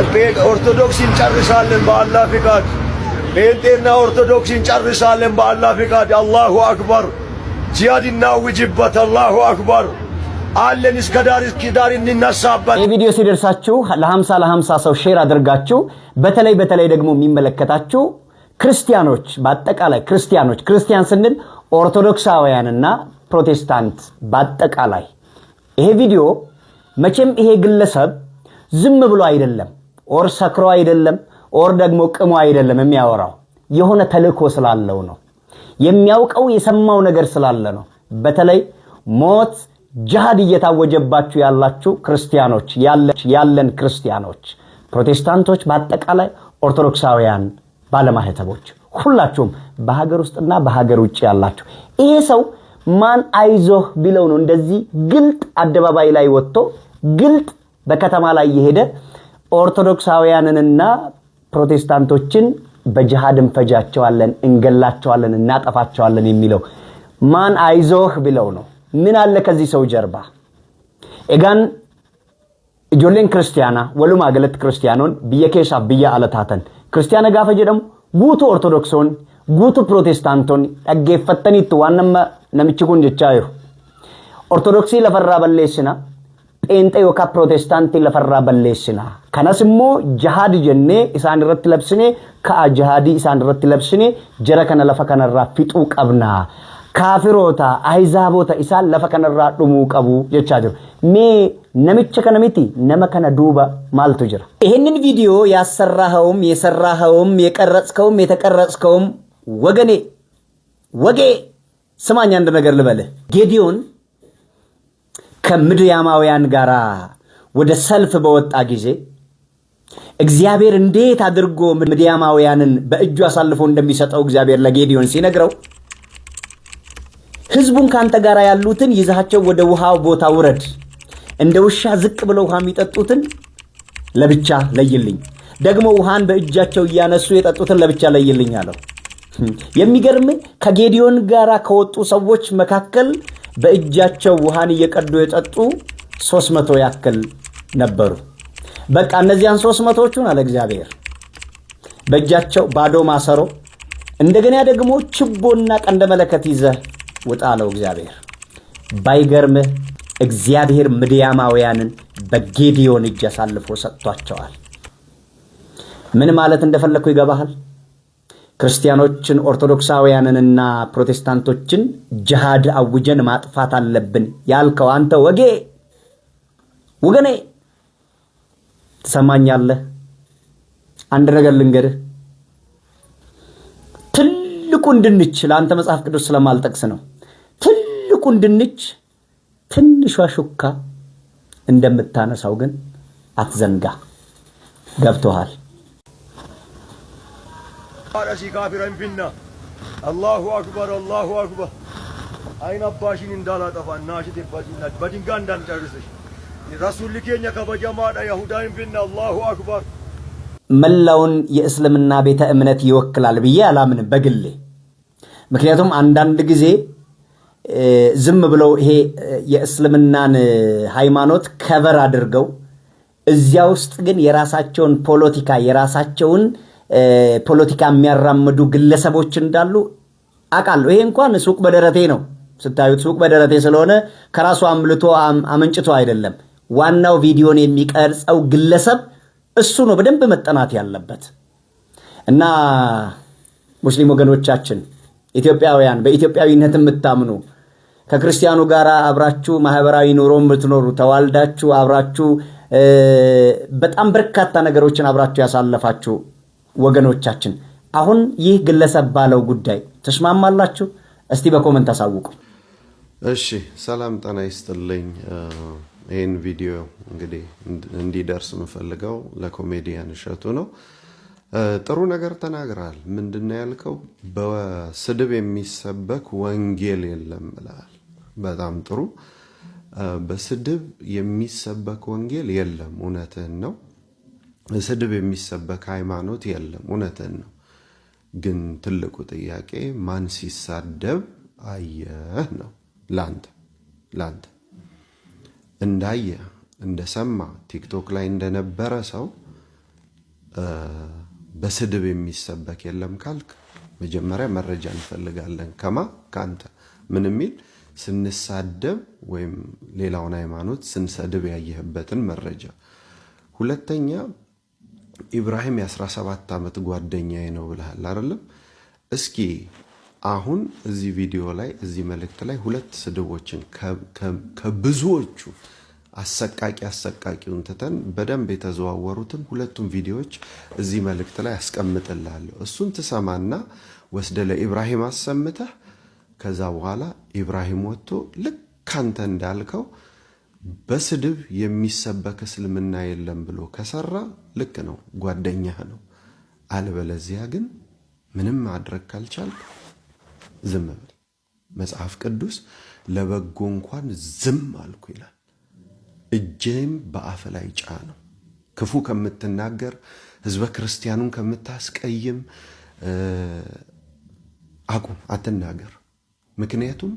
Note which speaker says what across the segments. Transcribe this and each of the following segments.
Speaker 1: ኦርቶዶክስን ጨርሳለን በአላህ ፍቃድ። ጴንጤና ኦርቶዶክስን ጨርሳለን በአላህ ፍቃድ። አላሁ አክበር። ጂሃድ እናውጅበት። አላሁ አክበር። አለን እስከ ዳር እንነሳበት።
Speaker 2: ይህ ቪዲዮ ሲደርሳችሁ ለ50 ሰው ሼር አድርጋችሁ በተለይ ደግሞ የሚመለከታችሁ ክርስቲያኖች በአጠቃላይ ክርስቲያን ስንል ኦርቶዶክሳውያንና ፕሮቴስታንት በአጠቃላይ ይሄ ቪዲዮ መቼም ይሄ ግለሰብ ዝም ብሎ አይደለም ኦር ሰክሮ አይደለም ኦር ደግሞ ቅሞ አይደለም የሚያወራው የሆነ ተልእኮ ስላለው ነው የሚያውቀው የሰማው ነገር ስላለ ነው። በተለይ ሞት ጂሃድ እየታወጀባችሁ ያላችሁ ክርስቲያኖች ያለን ክርስቲያኖች ፕሮቴስታንቶች በአጠቃላይ ኦርቶዶክሳውያን ባለማህተቦች ሁላችሁም በሀገር ውስጥና በሀገር ውጭ ያላችሁ ይሄ ሰው ማን አይዞህ ቢለው ነው እንደዚህ ግልጥ አደባባይ ላይ ወጥቶ ግልጥ በከተማ ላይ የሄደ ኦርቶዶክሳውያንንና ፕሮቴስታንቶችን በጂሃድ እንፈጃቸዋለን እንገላቸዋለን እናጠፋቸዋለን የሚለው ማን አይዞህ ቢለው ነው። ምን አለ ከዚህ ሰው ጀርባ? ኤጋን ጆሌን ክርስቲያና ወሉማ ገለት ክርስቲያኖን በየኬሻ በየ አለታተን ክርስቲያና ጋፈ ጀደም ጉቱ ኦርቶዶክሶን ጉቱ ፕሮቴስታንቶን አገፈተኒት ዋነመ ነምችኩን ጀቻዩ ኦርቶዶክሲ ለፈራ በለስና ጴንጤ ወካ ፕሮቴስታንት ለፈራ በለስና ከነስሞ ጂሃድ ጀኔ ኢሳን ረት ለብስኔ ከአጂሃዲ ኢሳን ረት ለብስኔ ጀረ ከነ ለፈ ከነራ ፊጡ ቀብና ካፊሮታ አይዛቦታ ኢሳን ለፈ ከነራ ዱሙ ቀቡ የቻጀ ሜ ነምቸ ከነሚቲ ነመከነ ዱባ ማልቱ ጅራ ይሄንን ቪዲዮ ያሰራኸውም የሰራኸውም የቀረጽከውም የተቀረጽከውም ወጌ ስማኛ አንድ ነገር ልበልህ። ጌዲዮን ከምድያማውያን ጋራ ወደ ሰልፍ በወጣ ጊዜ እግዚአብሔር እንዴት አድርጎ ምድያማውያንን በእጁ አሳልፎ እንደሚሰጠው እግዚአብሔር ለጌዲዮን ሲነግረው ህዝቡን ካንተ ጋራ ያሉትን ይዛቸው ወደ ውሃው ቦታ ውረድ፣ እንደ ውሻ ዝቅ ብለው ውሃ የሚጠጡትን ለብቻ ለይልኝ፣ ደግሞ ውሃን በእጃቸው እያነሱ የጠጡትን ለብቻ ለይልኝ አለው። የሚገርም ከጌዲዮን ጋራ ከወጡ ሰዎች መካከል በእጃቸው ውሃን እየቀዱ የጠጡ 300 ያክል ነበሩ። በቃ እነዚያን 300ዎቹን አለ እግዚአብሔር በእጃቸው ባዶ ማሰሮ እንደገና ደግሞ ችቦና ቀንደ መለከት ይዘህ ውጣ አለው እግዚአብሔር። ባይገርምህ እግዚአብሔር ምድያማውያንን በጌዲዮን እጅ አሳልፎ ሰጥቷቸዋል። ምን ማለት እንደፈለኩ ይገባሃል? ክርስቲያኖችን ኦርቶዶክሳውያንንና ፕሮቴስታንቶችን ጂሃድ አውጀን ማጥፋት አለብን ያልከው አንተ ወገኔ ትሰማኛለህ? አንድ ነገር ልንገርህ። ትልቁን ድንች ለአንተ መጽሐፍ ቅዱስ ስለማልጠቅስ ነው። ትልቁን ድንች ትንሿ ሹካ እንደምታነሳው ግን አትዘንጋ። ገብቶሃል?
Speaker 1: አራሲ ካፊራን ቢና አላሁ አክበር አላሁ አክበር። አይን አባሽን እንዳላጠፋና ሽተባጂና በድንጋ እንዳንጨርስሽ ረሱል ከኛ ከበጀማዳ ይሁዳን ቢና አላሁ አክበር።
Speaker 2: መላውን የእስልምና ቤተ እምነት ይወክላል ብዬ አላምንም በግሌ። ምክንያቱም አንዳንድ ጊዜ ዝም ብለው ይሄ የእስልምናን ሃይማኖት ከቨር አድርገው እዚያ ውስጥ ግን የራሳቸውን ፖለቲካ የሚያራምዱ ግለሰቦች እንዳሉ አቃለሁ። ይሄ እንኳን ሱቅ በደረቴ ነው ስታዩት፣ ሱቅ በደረቴ ስለሆነ ከራሱ አምልቶ አመንጭቶ አይደለም። ዋናው ቪዲዮን የሚቀርጸው ግለሰብ እሱ ነው በደንብ መጠናት ያለበት። እና ሙስሊም ወገኖቻችን ኢትዮጵያውያን በኢትዮጵያዊነት የምታምኑ ከክርስቲያኑ ጋር አብራችሁ ማህበራዊ ኑሮ የምትኖሩ ተዋልዳችሁ አብራችሁ በጣም በርካታ ነገሮችን አብራችሁ ያሳለፋችሁ ወገኖቻችን አሁን ይህ ግለሰብ ባለው ጉዳይ ተስማማላችሁ? እስቲ በኮሜንት አሳውቁ።
Speaker 3: እሺ፣ ሰላም ጤና ይስጥልኝ። ይሄን ቪዲዮ እንግዲህ እንዲደርስ የምፈልገው ለኮሜዲያን እሸቱ ነው። ጥሩ ነገር ተናግራል። ምንድነው ያልከው? በስድብ የሚሰበክ ወንጌል የለም ብለሃል። በጣም ጥሩ። በስድብ የሚሰበክ ወንጌል የለም፣ እውነትህን ነው። በስድብ የሚሰበክ ሃይማኖት የለም፣ እውነትህን ነው። ግን ትልቁ ጥያቄ ማን ሲሳደብ አየህ ነው። ላንተ እንዳየ እንደሰማ ቲክቶክ ላይ እንደነበረ ሰው በስድብ የሚሰበክ የለም ካልክ መጀመሪያ መረጃ እንፈልጋለን። ካንተ ምን የሚል ስንሳደብ ወይም ሌላውን ሃይማኖት ስንሰድብ ያየህበትን መረጃ። ሁለተኛ ኢብራሂም የ17 ዓመት ጓደኛዬ ነው ብለሃል አይደለም? እስኪ አሁን እዚህ ቪዲዮ ላይ እዚህ መልእክት ላይ ሁለት ስድቦችን ከብዙዎቹ አሰቃቂውን ትተን በደንብ የተዘዋወሩትን ሁለቱም ቪዲዮዎች እዚህ መልእክት ላይ አስቀምጥልሃለሁ። እሱን ትሰማና ወስደ ለኢብራሂም አሰምተህ ከዛ በኋላ ኢብራሂም ወጥቶ ልክ አንተ እንዳልከው በስድብ የሚሰበክ እስልምና የለም ብሎ ከሰራ ልክ ነው፣ ጓደኛህ ነው። አለበለዚያ ግን ምንም ማድረግ ካልቻልክ ዝም በል። መጽሐፍ ቅዱስ ለበጎ እንኳን ዝም አልኩ ይላል። እጄም በአፍ ላይ ጫነው። ክፉ ከምትናገር ህዝበ ክርስቲያኑን ከምታስቀይም አቁም፣ አትናገር። ምክንያቱም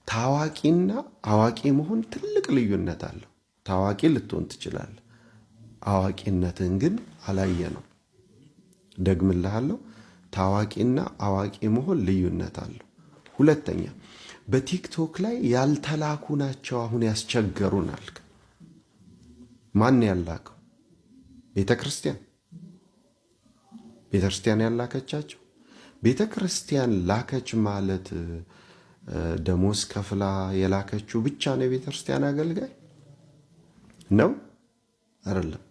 Speaker 3: ታዋቂና አዋቂ መሆን ትልቅ ልዩነት አለው። ታዋቂ ልትሆን ትችላለህ፣ አዋቂነትን ግን አላየነው። ደግምልሃለሁ፣ ታዋቂና አዋቂ መሆን ልዩነት አለው። ሁለተኛ በቲክቶክ ላይ ያልተላኩ ናቸው አሁን ያስቸገሩን አልክ። ማን ያላከው? ቤተክርስቲያን ያላከቻቸው። ቤተክርስቲያን ላከች ማለት ደሞዝ ከፍላ የላከችው ብቻ ነው የቤተክርስቲያን አገልጋይ ነው አይደለም።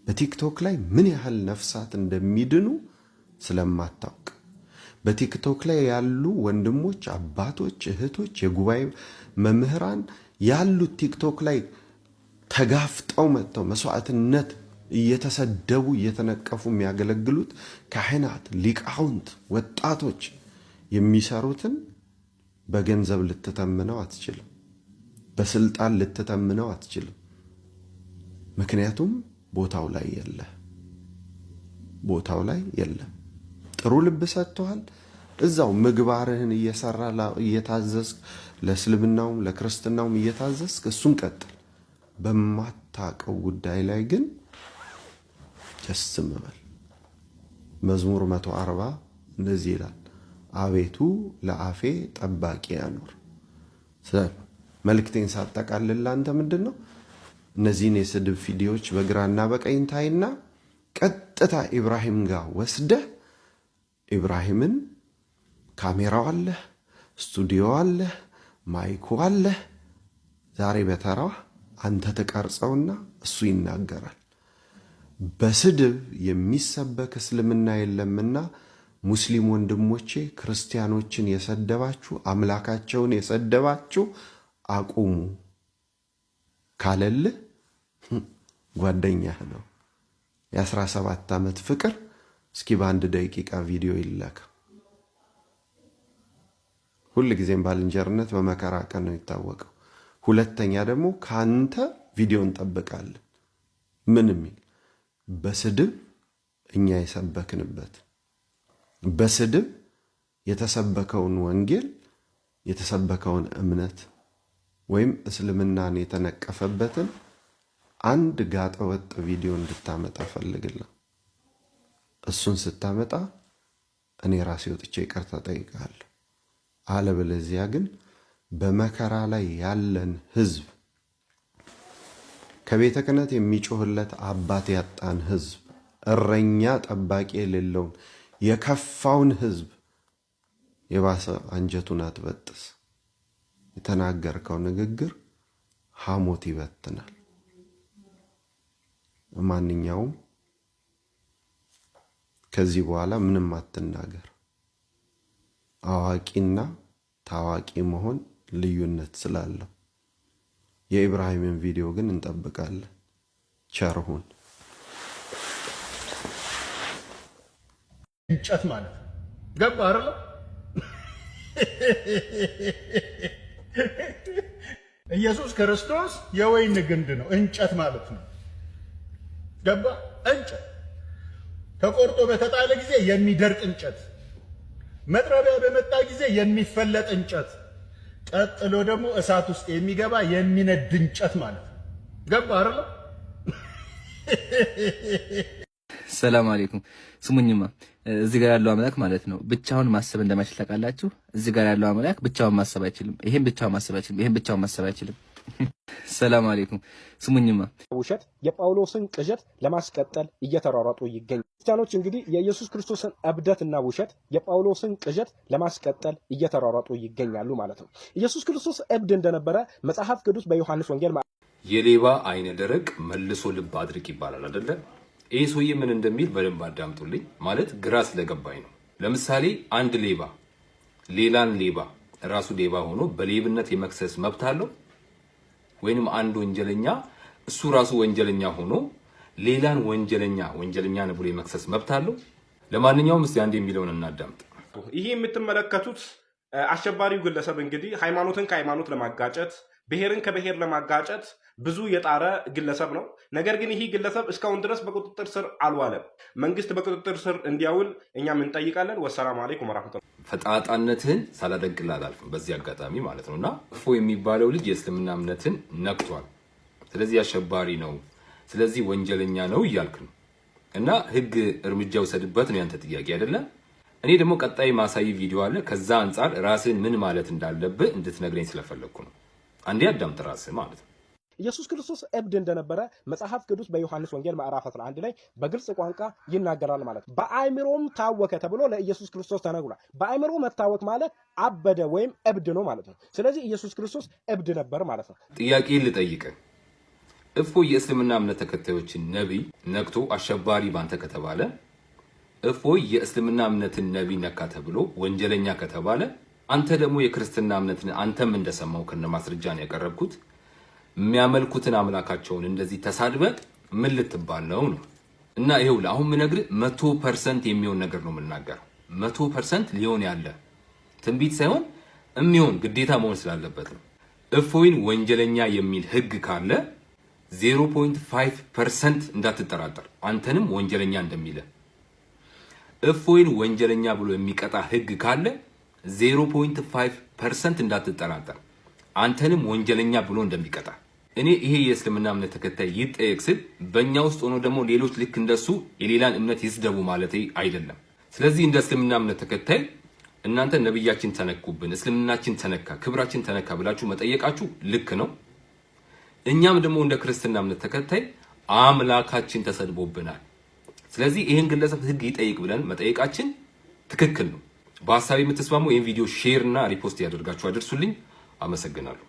Speaker 3: በቲክቶክ ላይ ምን ያህል ነፍሳት እንደሚድኑ ስለማታውቅ በቲክቶክ ላይ ያሉ ወንድሞች፣ አባቶች፣ እህቶች፣ የጉባኤ መምህራን ያሉት ቲክቶክ ላይ ተጋፍጠው መጥተው መስዋዕትነት እየተሰደቡ እየተነቀፉ የሚያገለግሉት ካህናት፣ ሊቃውንት፣ ወጣቶች የሚሰሩትን በገንዘብ ልትተምነው አትችልም። በስልጣን ልትተምነው አትችልም። ምክንያቱም ቦታው ላይ የለም። ጥሩ ልብ ሰጥተዋል። እዛው ምግባርህን እየሰራ እየታዘዝክ ለእስልምናውም ለክርስትናውም እየታዘዝክ እሱን ቀጥል። በማታቀው ጉዳይ ላይ ግን ጀስም በል። መዝሙር 140 እንደዚህ ይላል፣ አቤቱ ለአፌ ጠባቂ ያኑር። መልእክቴን ሳጠቃልል አንተ ምንድነው እነዚህን የስድብ ቪዲዮዎች በግራና በቀኝ ታይና ቀጥታ ኢብራሂም ጋር ወስደህ ኢብራሂምን ካሜራው አለ፣ ስቱዲዮ አለ፣ ማይኩ አለ። ዛሬ በተራው አንተ ተቀርጸውና እሱ ይናገራል። በስድብ የሚሰበክ እስልምና የለምና ሙስሊም ወንድሞቼ ክርስቲያኖችን የሰደባችሁ አምላካቸውን የሰደባችሁ አቁሙ ካለልህ ጓደኛህ ነው። የ17 ዓመት ፍቅር እስኪ በአንድ ደቂቃ ቪዲዮ ይላክ። ሁሉ ጊዜም ባልንጀርነት በመከራ ቀን ነው ይታወቀው። ሁለተኛ ደግሞ ካንተ ቪዲዮ እንጠብቃለን። ምን የሚል በስድብ እኛ የሰበክንበት በስድብ የተሰበከውን ወንጌል የተሰበከውን እምነት ወይም እስልምናን የተነቀፈበትን አንድ ጋጠወጥ ቪዲዮ እንድታመጣ ፈልግልኝ። እሱን ስታመጣ እኔ ራሴ ወጥቼ ይቅርታ ጠይቃለሁ። አለበለዚያ ግን በመከራ ላይ ያለን ህዝብ፣ ከቤተ ክህነት የሚጮህለት አባት ያጣን ህዝብ፣ እረኛ ጠባቂ የሌለውን የከፋውን ህዝብ የባሰ አንጀቱን አትበጥስ። የተናገርከው ንግግር ሐሞት ይበትናል። ማንኛውም ከዚህ በኋላ ምንም አትናገር። አዋቂና ታዋቂ መሆን ልዩነት ስላለው የኢብራሂምን ቪዲዮ ግን እንጠብቃለን። ቸርሁን
Speaker 1: እንጨት ማለት ገባ አይደል? ኢየሱስ ክርስቶስ የወይን ግንድ ነው፣ እንጨት ማለት ነው። ገባ? እንጨት ተቆርጦ በተጣለ ጊዜ የሚደርቅ እንጨት፣ መጥረቢያ በመጣ ጊዜ የሚፈለጥ እንጨት፣ ቀጥሎ ደግሞ እሳት ውስጥ የሚገባ የሚነድ እንጨት ማለት ነው። ገባ አይደል?
Speaker 4: ሰላም አለይኩም። ስሙኝማ እዚህ ጋር ያለው አምላክ ማለት ነው ብቻውን ማሰብ እንደማይችል ታውቃላችሁ። እዚህ ጋር ያለው አምላክ ብቻውን ማሰብ አይችልም። ይሄን ብቻውን ማሰብ አይችልም። ይሄን ብቻውን ማሰብ አይችልም። ሰላም አለይኩም። ስሙኝማ
Speaker 5: ውሸት የጳውሎስን ቅዠት ለማስቀጠል እየተሯሯጡ ይገኛሉ። ክርስቲያኖች እንግዲህ የኢየሱስ ክርስቶስን እብደትና ውሸት የጳውሎስን ቅዠት ለማስቀጠል እየተሯሯጡ ይገኛሉ ማለት ነው። ኢየሱስ ክርስቶስ እብድ እንደነበረ መጽሐፍ ቅዱስ በዮሐንስ ወንጌል
Speaker 6: የሌባ አይነ ደረቅ መልሶ ልብ አድርቅ ይባላል አይደለ? ይህ ሰውዬ ምን እንደሚል በደንብ አዳምጡልኝ። ማለት ግራ ስለገባኝ ነው። ለምሳሌ አንድ ሌባ ሌላን ሌባ ራሱ ሌባ ሆኖ በሌብነት የመክሰስ መብት አለው? ወይንም አንድ ወንጀለኛ እሱ ራሱ ወንጀለኛ ሆኖ ሌላን ወንጀለኛ ነው ብሎ የመክሰስ መብት አለው? ለማንኛውም እስቲ አንድ የሚለውን እናዳምጥ።
Speaker 5: ይሄ የምትመለከቱት አሸባሪው ግለሰብ እንግዲህ ሃይማኖትን ከሃይማኖት ለማጋጨት ብሔርን ከብሔር ለማጋጨት ብዙ የጣረ ግለሰብ ነው። ነገር ግን ይህ ግለሰብ እስካሁን ድረስ በቁጥጥር ስር አልዋለም። መንግስት በቁጥጥር ስር እንዲያውል እኛም እንጠይቃለን። ወሰላሙ አለይኩም ወራህመቱላህ።
Speaker 6: ፈጣጣነትህን ሳላደንቅልህ አላልፍም በዚህ አጋጣሚ ማለት ነውና እፎ የሚባለው ልጅ የእስልምና እምነትን ነክቷል። ስለዚህ አሸባሪ ነው፣ ስለዚህ ወንጀለኛ ነው እያልክ ነው እና ህግ እርምጃ ውሰድበት ነው ያንተ ጥያቄ አይደለም። እኔ ደግሞ ቀጣይ ማሳይ ቪዲዮ አለ። ከዛ አንፃር ራስን ምን ማለት እንዳለብህ እንድትነግረኝ ስለፈለግኩ ነው። አንዴ አዳምጥ ራስህ ማለት ነው።
Speaker 5: ኢየሱስ ክርስቶስ እብድ እንደነበረ መጽሐፍ ቅዱስ በዮሐንስ ወንጌል ምዕራፍ 11 ላይ በግልጽ ቋንቋ ይናገራል ማለት ነው። በአእምሮም ታወከ ተብሎ ለኢየሱስ ክርስቶስ ተነግሯል። በአእምሮ መታወክ ማለት አበደ ወይም እብድ ነው ማለት ነው። ስለዚህ ኢየሱስ ክርስቶስ እብድ ነበር ማለት ነው።
Speaker 6: ጥያቄ ልጠይቅህ። እፎ የእስልምና እምነት ተከታዮችን ነቢይ ነክቶ አሸባሪ ባንተ ከተባለ፣ እፎ የእስልምና እምነትን ነቢይ ነካ ተብሎ ወንጀለኛ ከተባለ፣ አንተ ደግሞ የክርስትና እምነትን አንተም እንደሰማው ከነ ማስረጃ ነው ያቀረብኩት የሚያመልኩትን አምላካቸውን እንደዚህ ተሳድበ ምን ልትባል ነው? እና ይሄው አሁን ምነግርህ 100% የሚሆን ነገር ነው የምናገረው። 100% ሊሆን ያለ ትንቢት ሳይሆን የሚሆን ግዴታ መሆን ስላለበት ነው። እፎይን ወንጀለኛ የሚል ህግ ካለ 0.5% እንዳትጠራጠር አንተንም ወንጀለኛ እንደሚለ። እፎይን ወንጀለኛ ብሎ የሚቀጣ ህግ ካለ 0.5% እንዳትጠራጠር አንተንም ወንጀለኛ ብሎ እንደሚቀጣ። እኔ ይሄ የእስልምና እምነት ተከታይ ይጠየቅ ስል በእኛ ውስጥ ሆኖ ደግሞ ሌሎች ልክ እንደሱ የሌላን እምነት ይስደቡ ማለት አይደለም። ስለዚህ እንደ እስልምና እምነት ተከታይ እናንተ ነብያችን ተነኩብን፣ እስልምናችን ተነካ፣ ክብራችን ተነካ ብላችሁ መጠየቃችሁ ልክ ነው። እኛም ደግሞ እንደ ክርስትና እምነት ተከታይ አምላካችን ተሰድቦብናል፣ ስለዚህ ይሄን ግለሰብ ህግ ይጠይቅ ብለን መጠየቃችን ትክክል ነው። በሐሳብ የምትስማሙ ይሄን ቪዲዮ ሼር እና ሪፖስት ያደርጋችሁ አድርሱልኝ። አመሰግናለሁ።